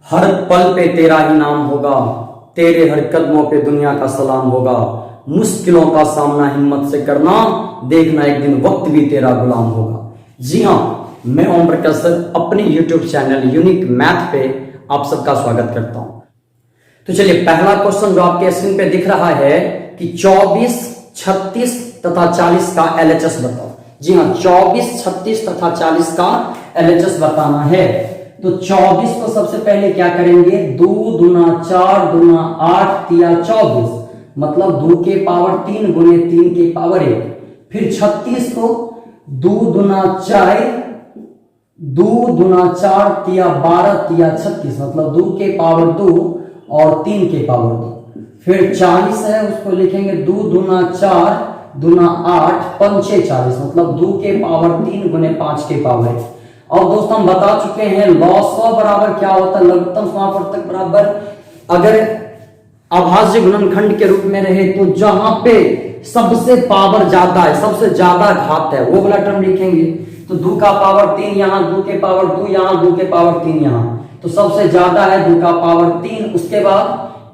हर पल पे तेरा ही नाम होगा, तेरे हर कदमों पे दुनिया का सलाम होगा। मुश्किलों का सामना हिम्मत से करना, देखना एक दिन वक्त भी तेरा गुलाम होगा। जी हाँ, मैं ओम प्रकाश सर अपने YouTube चैनल यूनिक मैथ पे आप सबका स्वागत करता हूं। तो चलिए, पहला क्वेश्चन जो आपके स्क्रीन पे दिख रहा है कि 24, 36 तथा 40 का LHS बताओ। जी हाँ, 24, 36 तथा 40 का LHS बताना है। तो 24 को सबसे पहले क्या करेंगे, 2 दूना 4 दूना 8 तिया 24, मतलब 2 के पावर 3 गुने 3 के पावर 1। फिर 36 को 2 दूना 4 तिया 12 तिया 36, मतलब 2 के पावर 2 और 3 के पावर 2। फिर 40 है, उसको लिखेंगे 2 दूना 4 दूना 8 पंचे 40, मतलब 2 के पावर 3 गुने 5 के पावर 1। और दोस्तों हम बता चुके हैं लॉग बराबर क्या होता है, लघुत्तम समापवर्तक बराबर अगर अभाज्य गुणनखंड के रूप में रहे तो जहां पे सबसे पावर ज्यादा है, सबसे ज्यादा घात है, वो वाला टर्म लिखेंगे। तो 2 का पावर 3 यहाँ, 2 के पावर 2 यहाँ, 2 के पावर 3 यहाँ, तो सबसे ज्यादा है 2 का पावर 3। उसके बाद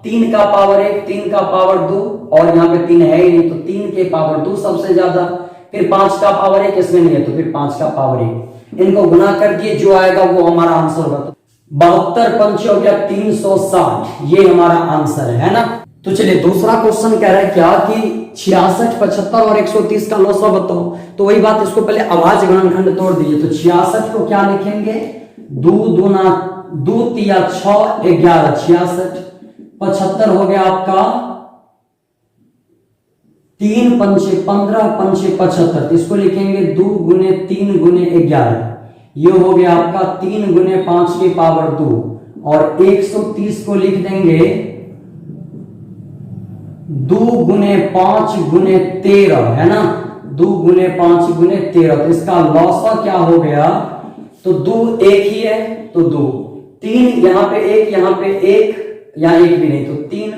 3 का पावर 1, 3 का पावर 2, और यहाँ पे 3 है ही नहीं, तो 3 के पावर 2 सबसे ज्यादा। फिर 5 का पावर 1 इसमें नहीं है, तो फिर 5 का पावर 1। इनको गुना कर दिए, जो आएगा वो हमारा आंसर होगा। तो 72 पंच हो गया 360, ये हमारा आंसर है ना। तो चलिए, दूसरा क्वेश्चन कह रहा है क्या कि 66, 75 और 130 का लॉसा बताओ। तो वही बात, इसको पहले अभाज्य गुणनखंड तोड़ दीजिए। तो 66 को क्या लिखेंगे, 2 दूना 2 तिया 6 11 66। 75 हो गया आपका 3 पंचे 15 पंचे 75, इसको लिखेंगे 2 गुने 3 गुने 11, ये हो गया आपका 3 गुने 5 के पावर 2। और 130 को लिख देंगे 2 गुने 5 गुने 13, है ना, 2 गुने 5 गुने 13। तो इसका लॉसा क्या हो गया, तो 2 एक ही है तो 2, 3 यहाँ पे 1, यहाँ पे 1, यहाँ 1 भी नहीं, तो 3,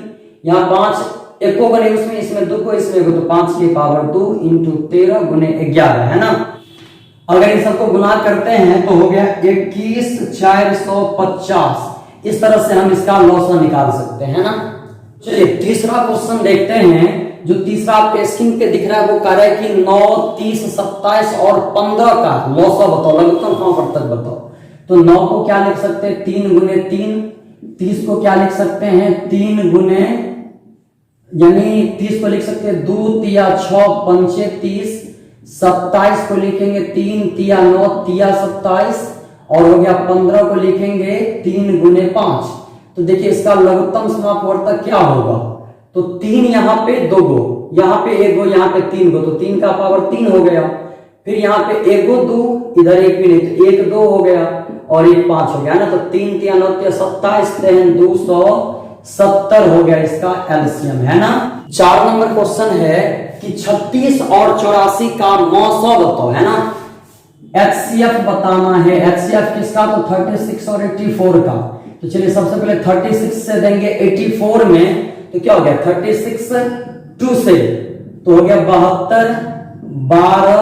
यहाँ 5 एक को बने उसमें, इसमें 2 को इसमें को, तो 5 के पावर 2 इंटू 13 गुने 11, है ना। अगर इन सबको गुना करते हैं तो हो गया 21 450। इस तरह से हम इसका लॉसा निकाल सकते हैं ना। चलिए, तीसरा क्वेश्चन देखते हैं। जो तीसरा आपके स्क्रीन पे दिख रहा है वो कह रहा है कि 9, 30, 27 और 15 का लॉसा बताओ, लघुत्तम समापवर्तक बताओ। तो 9 को क्या लिख सकते हैं, 3 गुने 3। 30 को क्या लिख सकते हैं, 3 गुने, यानी 30 को लिख सकते हैं 2 तिया 6 पंचे 30। 27 को लिखेंगे 3 तिया 9 तिया 27, और हो गया 15 को लिखेंगे 3 गुने 5। तो देखिए इसका लघुत्तम समापवर्तक क्या होगा, तो 3 यहाँ पे 2 गो, यहाँ पे 1 गो, यहाँ पे 3 गो, तो 3 का पावर 3 हो गया। फिर यहाँ पे 1 गो 2, इधर 1 भी नहीं, तो 1 2 हो गया और 1 5 हो गया ना। तो 3 तिया 9 तिया 27 270 हो गया इसका एलसीएम, है ना। 4 नंबर क्वेश्चन है कि 36 और 84 का 900 बताओ, है ना। HCF बताना है। HCF किसका, तो 36 और 84 का। तो चलिए सबसे पहले 36 से देंगे 84 में, तो क्या हो गया 36 2 से, तो हो गया 72 12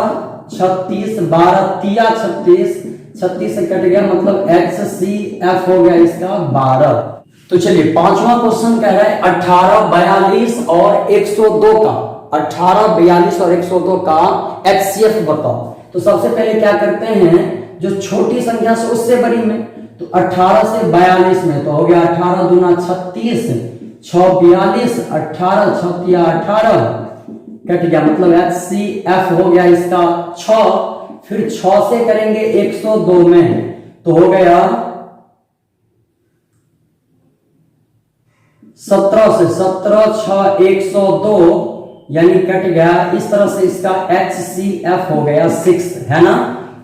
36 12 तिया 36, 36 से कट गया, मतलब HCF हो गया इसका 12। तो चलिए, पांचवा क्वेश्चन कह रहा है 18 42 और 102 का, 18 42 और 102 का HCF बताओ। तो सबसे पहले क्या करते हैं, जो छोटी संख्या से उससे बड़ी में, तो 18 से 42 में, तो हो गया 18 दूना 36 6 42, 18 6 तिया 18 कट गया, मतलब HCF हो गया इसका 6। फिर 6 से करेंगे 102 में, तो हो गया 17 से 17 6 102, यानी कट गया। इस तरह से इसका HCF हो गया 6, है ना।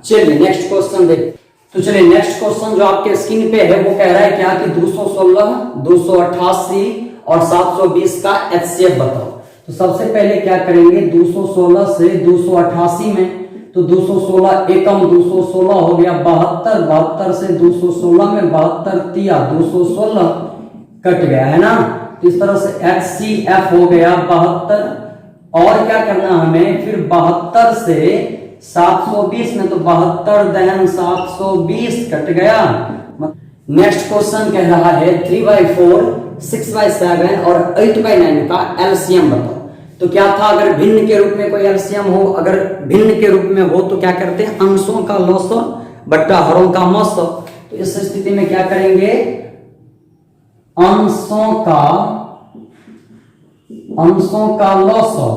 चलिए नेक्स्ट क्वेश्चन देख। तो चलिए नेक्स्ट क्वेश्चन जो आपके स्क्रीन पे है वो कह रहा है क्या कि 216 288 और 720 का HCF बताओ। तो सबसे पहले क्या करेंगे, 216 से 288 में, तो 216 एकम 216 हो गया 72, 72 से 216 में 72 तिया 216 कट गया, है ना। तो इस तरह से HCF हो गया 72। और क्या करना हमें, फिर 72 से 720 में, तो 72 दहन 720 कट गया, नेक्स्ट क्वेश्चन कह रहा है 3/4, 6/7 और 8/9 का एलसीएम बताओ। तो क्या था, अगर भिन्न के रूप में कोई एलसीएम हो, अगर भिन्न के रूप में हो तो क्या करते हैं, अंशों का लॉसव बट्टा हरों का मौसव। तो इस स्थिति में क्या करेंगे, अंशों का लॉसव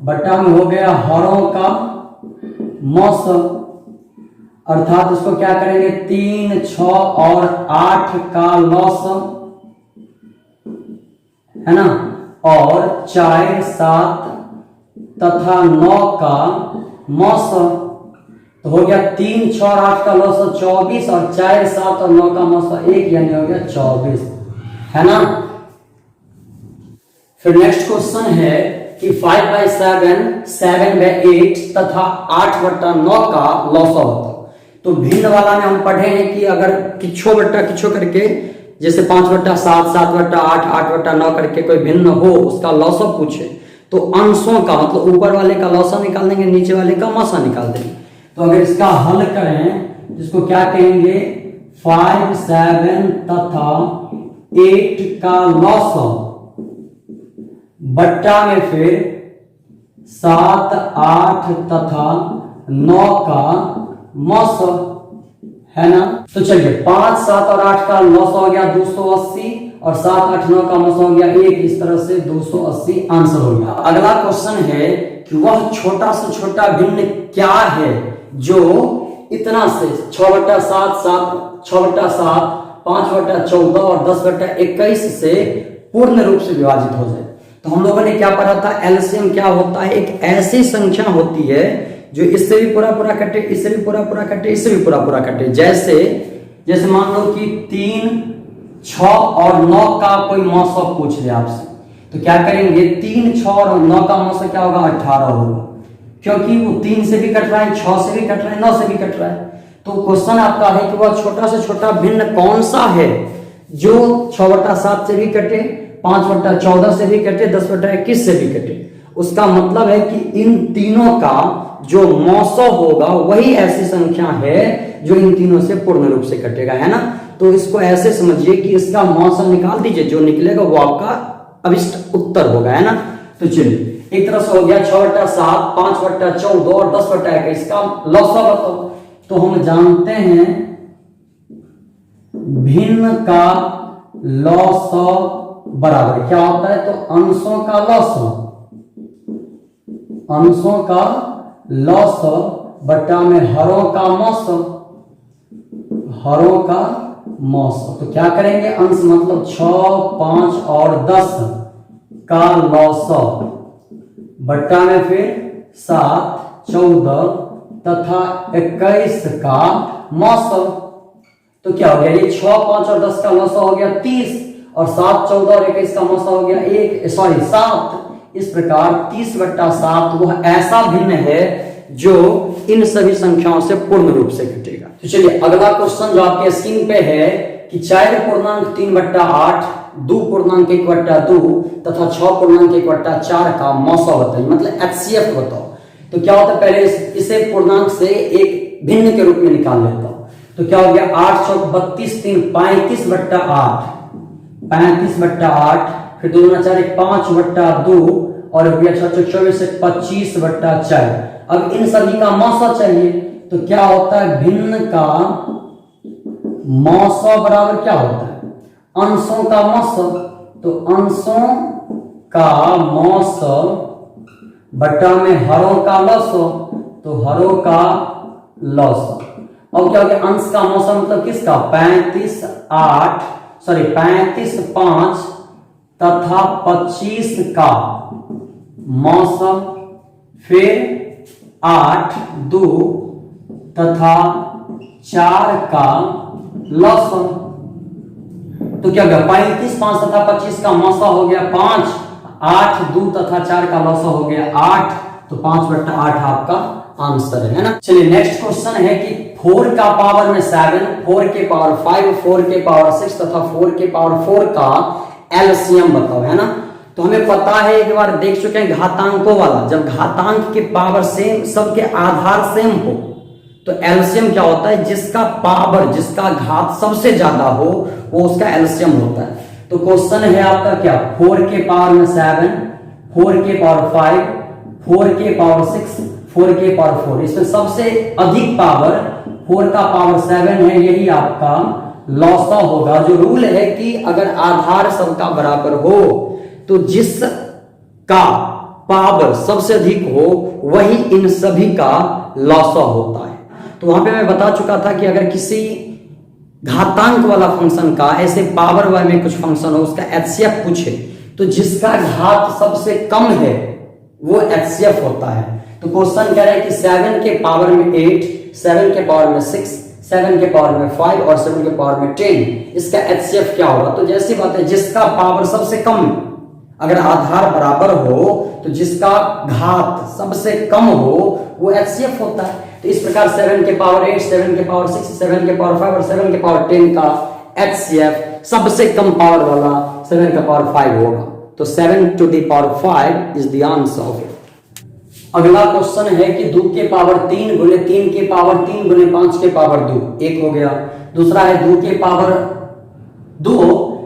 बट्टा में हो गया हरों का मौसव, अर्थात इसको क्या करेंगे 3, 6 और 8 का लॉसव है ना, और 4, 7 तथा 9 का मौसम। तो हो गया 3, 6 और 8 का लॉसव 24 और 4, 7 और 9 का मौसम 1, यानी हो गया 24 है ना। फिर नेक्स्ट क्वेश्चन है कि 5/7, 7/8 तथा 8/9 का लॉसव बताओ। तो भिन्न वाला में हम पढ़े हैं कि अगर किच्छो बट्टा किच्छो करके, जैसे 5/7, 7/8, 8/9 करके कोई भिन्न हो, उसका लॉसव पूछे तो अंशों का मतलब ऊपर वाले का लॉसव निकाल देंगे, नीचे वाले का मौसम निकाल देंगे। तो अगर इसका हल करें जिसको क्या कहेंगे 5, 7 तथा 8 का लॉसव बट्टा में फिर 7, 8 तथा 9 का मौसम है ना। तो चलिए 5, 7 और 8 का लॉस हो गया 280 और 7, 8, 9 का मौसम हो गया 1, इस तरह से 280 आंसर हो गया। अगला क्वेश्चन है कि वह छोटा से छोटा भिन्न क्या है जो इतना से 6/7, 6/7, 5/14 और 10/21 से पूर्ण रूप से विभाजित हो जाए। तो हम लोगों ने क्या पढ़ा था, एलसीएम क्या होता है, एक ऐसी संख्या होती है जो इससे भी पूरा पूरा कटे, इससे भी पूरा पूरा कटे, इससे भी पूरा पूरा कटे। जैसे मान लो कि 3, 6 और 9 का कोई मौसम पूछ ले आपसे, तो क्या करेंगे 3, 6 और 9 का मौसम क्या होगा 18 होगा, क्योंकि वो 3 से भी कट रहा है, 6 से भी कट रहा है, 9 से भी कट रहा है। तो क्वेश्चन आपका है कि वह छोटा से छोटा भिन्न कौन सा है जो 6/7 से भी कटे, 5/14 से भी कटे, 10/21 से भी कटे। उसका मतलब है कि इन तीनों का जो मौसम होगा वही ऐसी संख्या है जो इन तीनों से पूर्ण रूप से कटेगा, है ना। तो इसको ऐसे समझिए कि इसका मौसम निकाल दीजिए, जो निकलेगा वो आपका अभिष्ट उत्तर होगा, है ना। तो चलिए एक तरह से हो गया 6/7, 5/14 और 10/21 का लॉसव बताओ। तो हम जानते हैं भिन्न का लॉसव बराबर क्या होता है, तो अंशों का लॉसव, अंशों का लॉसव बट्टा में हरों का मौसम, हरों का मौसम। तो क्या करेंगे अंश मतलब 6, 5 और 10 का लॉसव बट्टा में फिर 7, 14 तथा 21 का मौसम। तो क्या हो गया, ये 6, 5 और 10 का मौसम हो गया 30 और 7, 14 और 21 का मौसम हो गया 7। इस प्रकार 30/7 वह ऐसा भिन्न है जो इन सभी संख्याओं से पूर्ण रूप से घटेगा। तो चलिए अगला क्वेश्चन जो आपके स्क्रीन पे है कि 4.3/8, 2.1/2 तथा 6.1/4 का मौसम बताइए, मतलब एचसीएफ बताओ। तो क्या होता है, पहले इसे पूर्णांक से एक भिन्न के रूप में निकाल लेता हूं। तो क्या हो गया 8, 32, 3, 35/8, 35/8, फिर 2 4 5/2 और 24 से 25/4। अब इन सभी का मौसम चाहिए, तो क्या होता है भिन्न का मौसम बराबर क्या होता है अंशों का मौसम। तो अंशों का मौसम बट्टा में हरों का लॉसम, तो हरों का लॉसम। और क्या हो गया अंश का मौसम मतलब किसका 35, 5 तथा 25 का मौसम, फिर 8, 2 तथा 4 का लॉसम। तो क्या हो गया 35, 5 तथा 25 का मौसम हो गया 5, 8, 2 तथा 4 का लॉसम हो गया 8। तो 5/8 आपका आंसर है ना। चलिए नेक्स्ट क्वेश्चन है कि 4 का पावर में 7, 4 के पावर 5, 4 के पावर 6 तथा 4 के पावर 4 का एलसीएम बताओ, है ना। तो हमें पता है, एक बार देख चुके हैं घातांकों वाला, जब घातांक के पावर सेम, सबके आधार सेम हो तो एलसीएम क्या होता है, जिसका पावर, जिसका घात सबसे ज्यादा हो वो उसका एलसीएम होता है। तो क्वेश्चन है आपका क्या, 4 के पावर में 7, 4 के पावर 5, 4 के पावर 6, 4 के पावर 4, इसमें सबसे अधिक पावर 4 का पावर 7 है, यही आपका लॉसा होगा। जो रूल है कि अगर आधार सबका बराबर हो तो जिसका पावर सबसे अधिक हो वही इन सभी का लॉसा होता है। तो वहां पे मैं बता चुका था कि अगर किसी घातांक वाला फंक्शन का ऐसे पावर वाले में कुछ फंक्शन हो, उसका एचसीएफ पूछे तो जिसका घात सबसे कम है वो एचसीएफ होता है। तो क्वेश्चन कह रहा है कि 7 के पावर में 8, 7 के पावर में 6, 7 के पावर में 5 और 7 के पावर में 10, इसका एचसीएफ क्या होगा। तो जैसी बात है, जिसका पावर सबसे कम, अगर आधार बराबर हो तो जिसका घात सबसे कम हो वो एचसीएफ होता है। तो इस प्रकार 7 के पावर 8, 7 के पावर 6, 7 के पावर 5 और 7 के पावर 10 का एचसीएफ सबसे कम पावर वाला 7 का पावर 5 होगा। तो 7 to the power 5 is the answer of it। अगला क्वेश्चन है कि 2 के पावर 3 गुने 3 के पावर 3 गुने 5 के पावर 2, एक हो गया। दूसरा है 2 के पावर 2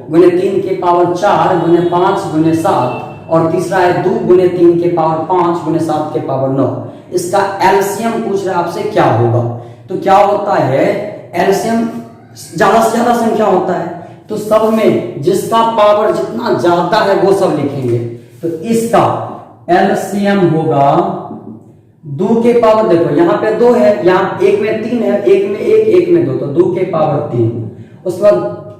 गुने 3 के पावर 4 गुने 5 गुने 7 और तीसरा है 2 गुने 3 के पावर 5 गुने 7 के पावर 9। इसका एलसीएम पूछ रहा है आपसे क्या होगा। तो क्या होता है, एलसीएम ज्यादा से ज्यादा संख्या होता है तो सब में जिसका पावर जितना ज्यादा है वो सब लिखेंगे। तो इसका एलसीएम होगा 2 के पावर, देखो यहाँ पे 2 है, यहाँ एक में 3 है, एक में 1, एक में 2, तो 2 के पावर 3। उसके बाद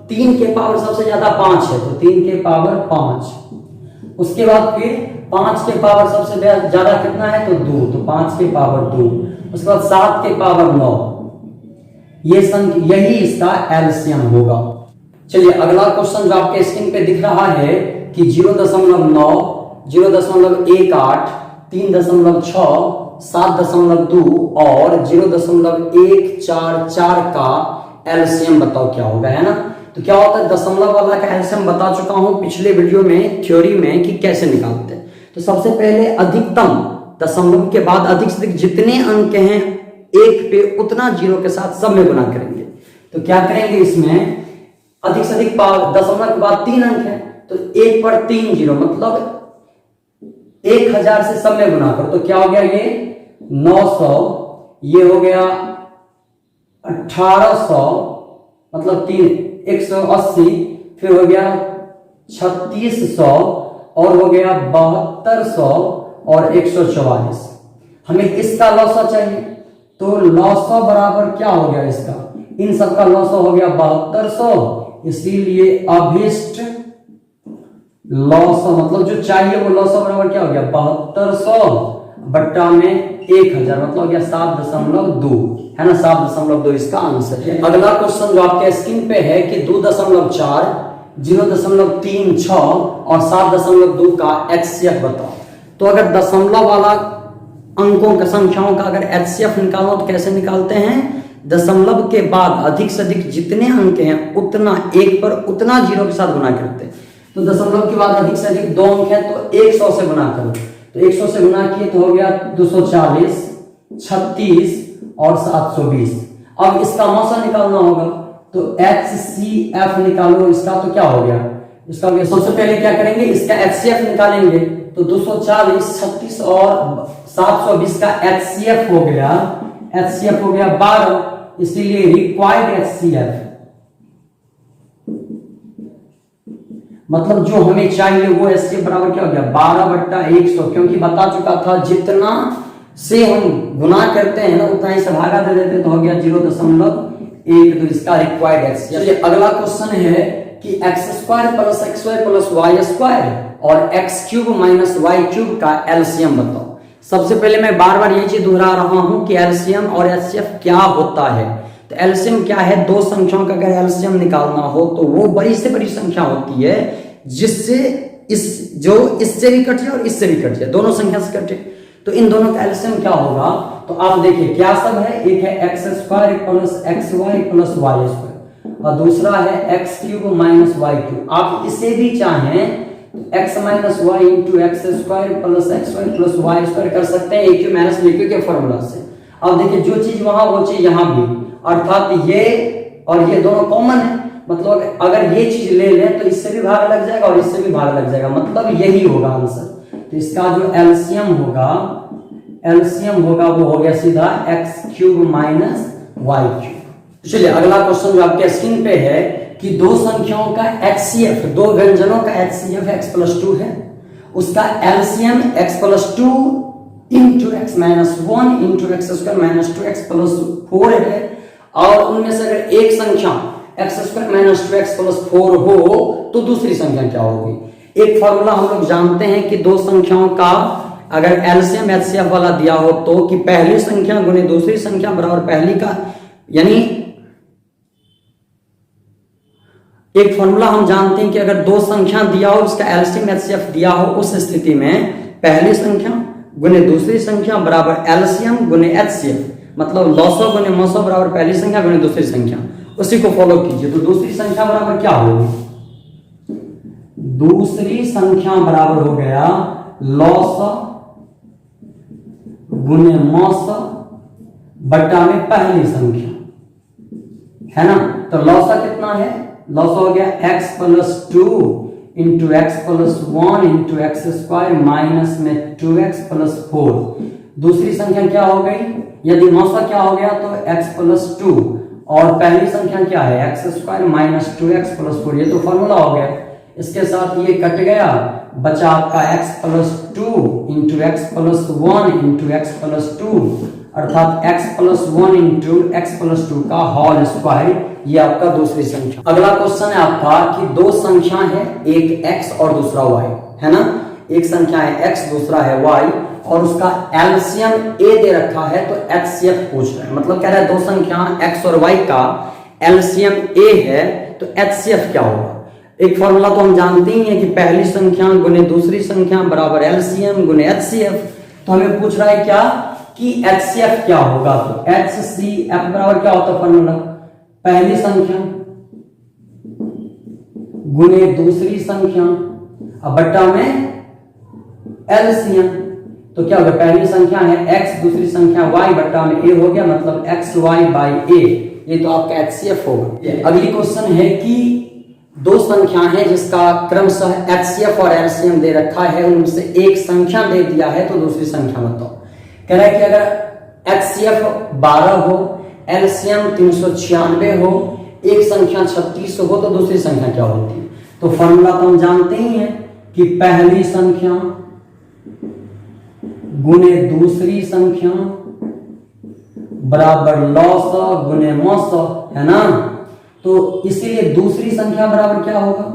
3 के पावर सबसे ज्यादा 5 है तो 3 के पावर 5। उसके बाद फिर 5 के पावर सबसे ज्यादा कितना है तो 2, तो 5 के पावर 2। उसके बाद 7 के पावर 9। ये संख्या, यही इसका एलसीएम होगा। चलिए अगला क्वेश्चन जो आपके स्क्रीन पे दिख रहा है कि 0.9, 0.18, 3.6, 7.2 और 0.144 का एलसीएम बताओ क्या होगा, है ना। तो क्या होता है, दशमलव वाला का एलसीएम बता चुका हूं पिछले वीडियो में थ्योरी में कि कैसे निकालते हैं। तो सबसे पहले अधिकतम दशमलव के बाद अधिक से अधिक जितने अंक हैं एक पे उतना 0 के साथ सब में गुना करेंगे। तो क्या करेंगे, इसमें अधिक से अधिक दशमलव के बाद 3 अंक है तो 1 पर 3 0 मतलब 1000 से सब में गुना करो। तो क्या हो गया, ये 900, ये हो गया 1800 मतलब 180, फिर हो गया 3600 और हो गया 7200 और 144। हमें इसका लॉसा चाहिए तो लॉसा बराबर क्या हो गया, इसका इन सबका लॉसा हो गया 7200, इसीलिए अभिष्ट लॉसा मतलब जो चाहिए वो लॉसा बराबर क्या हो गया 7200 बट्टा में 1000 मतलब हो गया 7.2, है ना। 7.2 इसका आंसर है। अगला क्वेश्चन जो आपके स्क्रीन पे है कि 2.4, 0.36 और 7.2 का एचसीएफ बताओ। तो अगर दशमलव वाला अंकों का संख्याओं का अगर एचसीएफ निकालना तो कैसे निकालते हैं, दशमलव के बाद अधिक से अधिक जितने अंक हैं उतना 1 पर उतना 0 के साथ गुना करते हैं। तो दशमलव के बाद अधिक से अधिक 2 अंक है तो 100 से गुना करो। तो 100 से गुना किए तो हो गया 240, 36 और 720। अब इसका मौसा निकालना होगा तो HCF निकालो इसका। तो क्या हो गया, इसका हो गया, सबसे पहले क्या करेंगे, इसका HCF निकालेंगे। तो 240, 36 और 720 का HCF हो गया, HCF हो गया 12, इसीलिए रिक्वायर्ड HCF मतलब जो हमें चाहिए वो HCF बराबर क्या हो गया 12/100, क्योंकि बता चुका था जितना से हम गुना करते हैं ना उतना ही से भागा दे देते तो हो गया 0.12, इसका रिक्वायर्ड HCF। चलिए अगला क्वेश्चन है कि x² + xy + y² और x³ - y³ का एलसीएम बताओ। सबसे पहले मैं बार बार ये चीज दोहरा रहा हूं कि एलसीएम और एचसीएफ क्या होता है। तो एलसीएम क्या है, दो संख्याओं का अगर एलसीएम निकालना हो तो वो बड़ी से बड़ी संख्या होती है जिससे इससे भी कटे और इससे भी कट जाए, दोनों संख्या से कटे। तो इन दोनों का एलसीएम क्या होगा, तो आप देखिए क्या सब है, एक है x² + xy + y² और दूसरा है x³ - y³। आप इसे भी चाहें x - y × x² + xy + y² कर सकते हैं AQ - BQ के फॉर्मूला से। अब देखिए जो चीज वहां वो चीज यहाँ भी, अर्थात ये और ये दोनों कॉमन है, मतलब अगर ये चीज ले लें तो इससे भी भाग लग जाएगा और इससे भी भाग लग जाएगा, मतलब यही होगा आंसर। तो इसका जो एलसीएम होगा वो हो गया सीधा x³ माइनस y³। चलिए अगला क्वेश्चन जो आपके स्क्रीन पे है कि दो संख्याओं का HCF, दो व्यंजनों का HCF x+2 है, उसका LCM x+2 into x minus 1 into x² minus 2x plus 4 है, और उनमें से अगर एक संख्या x² माइनस 2x प्लस 4 हो तो दूसरी संख्या क्या होगी। एक फॉर्मूला हम लोग जानते हैं कि दो संख्याओं का अगर एलसीएम एचसीएफ वाला दिया हो तो कि पहली संख्या गुने दूसरी संख्या बराबर पहली का, यानी एक फॉर्मूला हम जानते हैं कि अगर दो संख्या दिया हो उसका एलसीएम एचसीएफ दिया हो, उस स्थिति में पहली संख्या गुने दूसरी संख्या बराबर एलसीएम गुने एचसीएफ, मतलब लॉसो गुने मौसो बराबर पहली संख्या गुने दूसरी संख्या, उसी को फॉलो कीजिए। तो दूसरी संख्या बराबर क्या होगी, दूसरी संख्या बराबर हो गया लॉस गुने मौस बटा में पहली संख्या, है ना। तो लॉसा कितना है, लॉस हो गया x+2 into x+1 into x² minus में 2x प्लस 4। दूसरी संख्या क्या हो गई, यदि मौसा क्या हो गया तो x+2 और पहली संख्या क्या है x² माइनस 2x प्लस 4, ये तो फॉर्मूला हो गया। इसके साथ ये कट गया, बचा आपका x+2 into x+1 into x+2 अर्थात x+1 इंटू x+2 का होल स्क्वायर, ये आपका दूसरी संख्या। अगला क्वेश्चन है आपका कि दो संख्या है, एक x और दूसरा y, है ना। एक संख्या है x दूसरा है y और उसका एलसीएम a दे रखा है तो HCF पूछ रहा है, मतलब कह रहा है दो संख्या x और y का एलसीएम a है तो HCF क्या होगा। एक फॉर्मूला तो हम जानते ही हैं कि पहली संख्या गुने दूसरी संख्या बराबर एलसीएम गुने HCF। तो हमें पूछ रहा है क्या कि HCF क्या होगा, तो HCF बराबर क्या होता है फॉर्मूला, पहली संख्या गुने दूसरी संख्या अब बट्टा में एलसीएम। तो क्या होगा, पहली संख्या है x दूसरी संख्या y बट्टा में a हो गया, मतलब xy बाई a, ये तो आपका HCF होगा। अगली क्वेश्चन है कि दो संख्या है जिसका क्रमशः HCF और LCM दे रखा है, उनसे एक संख्या दे दिया है तो दूसरी संख्या बताओ। कह रहा है कि अगर HCF 12 हो, LCM 396 हो, एक संख्या 36 हो तो दूसरी संख्या क्या होती है। तो फॉर्मूला तो हम जानते ही हैं कि पहली संख्या गुने दूसरी संख्या बराबर लॉस गुने मौस, है ना। तो इसीलिए दूसरी संख्या बराबर क्या होगा,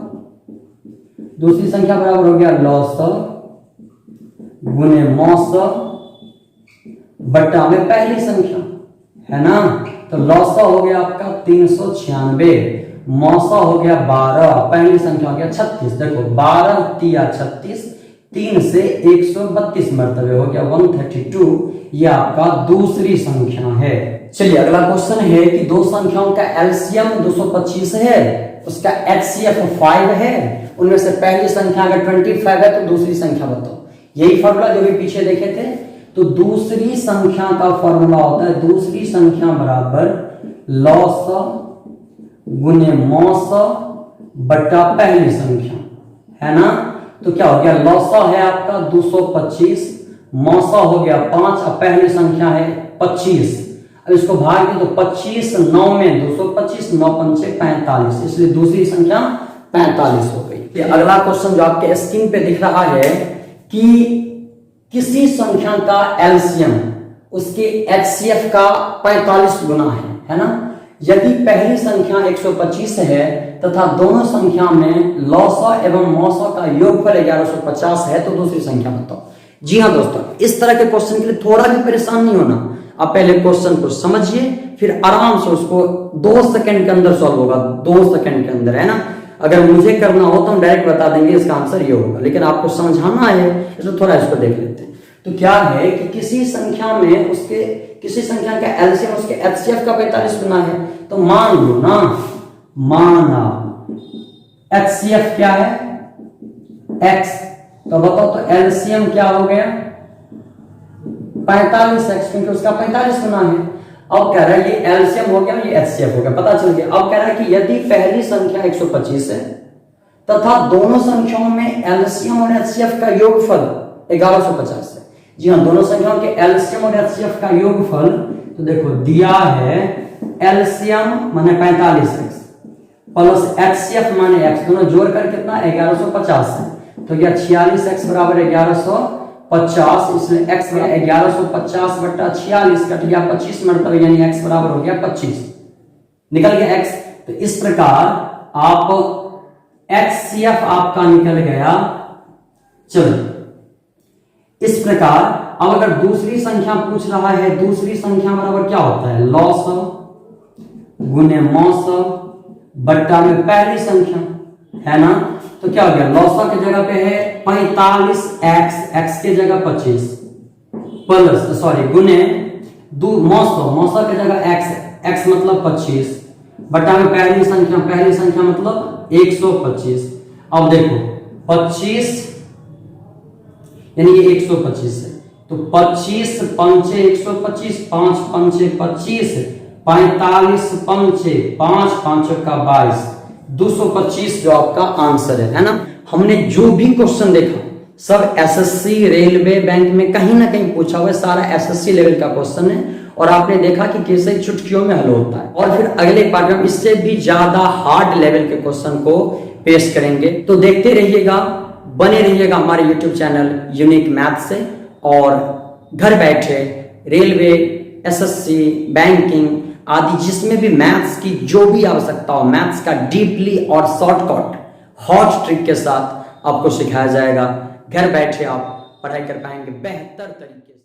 दूसरी संख्या बराबर हो गया लॉस गुने मौस बट्टा में पहली संख्या, है ना। तो लॉस हो गया आपका 396, मौसा हो गया 12, पहली संख्या हो गया 36। देखो 12 तिया 36, 3 से 132 मरतबे हो गया 132, ये आपका दूसरी संख्या है। चलिए अगला क्वेश्चन है कि दो संख्याओं का एलसीएम 225 है, उसका HCF 5 है, उनमें से पहली संख्या अगर 25 है तो दूसरी संख्या बताओ। यही फॉर्मूला जो भी पीछे देखे थे। तो दूसरी संख्या का फॉर्मूला होता है दूसरी संख्या बराबर लॉस गुने मौस बटा पहली संख्या, है ना। तो क्या हो गया, लॉसा है आपका 225, मौसा हो गया 5, अब पहली संख्या है 25। अब इसको भाग दे तो 25 9 में 225, 9 पंचे 45, इसलिए दूसरी संख्या 45 हो गई। अगला क्वेश्चन जो आपके स्क्रीन पे दिख रहा है कि किसी संख्या का एलसीएम उसके HCF का 45 गुना है ना। यदि पहली संख्या 125 है तथा दोनों संख्या में लॉसा एवं मौसा का योगफल 1150 है तो दूसरी संख्या बताओ। जी हाँ दोस्तों, इस तरह के क्वेश्चन के लिए थोड़ा भी परेशान नहीं होना, आप पहले क्वेश्चन को समझिए फिर आराम से उसको 2 सेकंड के अंदर सॉल्व होगा, 2 सेकंड के अंदर, है ना। अगर मुझे करना हो तो हम डायरेक्ट बता देंगे इसका आंसर ये होगा, लेकिन आपको समझाना है इसलिए थोड़ा इसको देख लेते हैं। तो क्या है कि किसी संख्या में उसके किसी संख्या का एलसीएम उसके HCF का 45 गुना है, तो मान लो ना, माना HCF क्या है x, तो बताओ तो एलसीएम क्या हो गया 45x, क्योंकि उसका 45 गुना है। अब कह रहा है ये एलसीएम हो गया, ये एचसीएफ हो गया, पता चल गया। अब कह रहा है कि यदि पहली संख्या 125 है तथा दोनों संख्याओं में एलसीएम और एचसीएफ का योगफल 1150 है। जी हाँ, दोनों संख्याओं के एलसीएम और एचसीएफ का योगफल, तो देखो दिया है एलसीएम माने 45x प्लस एचसीएफ माने x, दोनों जोड़ कर कितना 1150 है। तो यह 46x बराबर 1150, इसलिए x बराबर 1150 बटा 46 कट गया 25 मरतबा, यानी x बराबर हो गया 25, निकल गया x। तो इस प्रकार आप HCF आपका निकल गया। चलो इस प्रकार अब अगर दूसरी संख्या पूछ रहा है, दूसरी संख्या बराबर क्या होता है, लॉसव गुने मौसव बट्टा में पहली संख्या, है ना। तो क्या हो गया, लॉसव की जगह पे है 45x, x की जगह 25 प्लस सॉरी गुने मौसव की जगह x मतलब 25 बटा में पहली संख्या मतलब 125। अब देखो 25 यानी ये 125 है, तो 25 पंचे 125, 5 पंचे 25, 45 पंचे 5 5 का 22, 225 जो आपका आंसर है ना। हमने जो भी क्वेश्चन देखा सब एसएससी, रेलवे, बैंक में कहीं ना कहीं पूछा हुआ है, सारा एसएससी लेवल का क्वेश्चन है और आपने देखा कि कैसे चुटकियों में हल होता है। और फिर अगले पार्ट में इससे भी ज्यादा हार्ड लेवल के क्वेश्चन को पेश करेंगे। तो देखते रहिएगा, बने रहिएगा हमारे यूट्यूब चैनल यूनिक मैथ से, और घर बैठे रेलवे, एसएससी, बैंकिंग आदि जिसमें भी मैथ्स की जो भी आवश्यकता हो, मैथ्स का डीपली और शॉर्टकट हॉट ट्रिक के साथ आपको सिखाया जाएगा। घर बैठे आप पढ़ाई कर पाएंगे बेहतर तरीके से।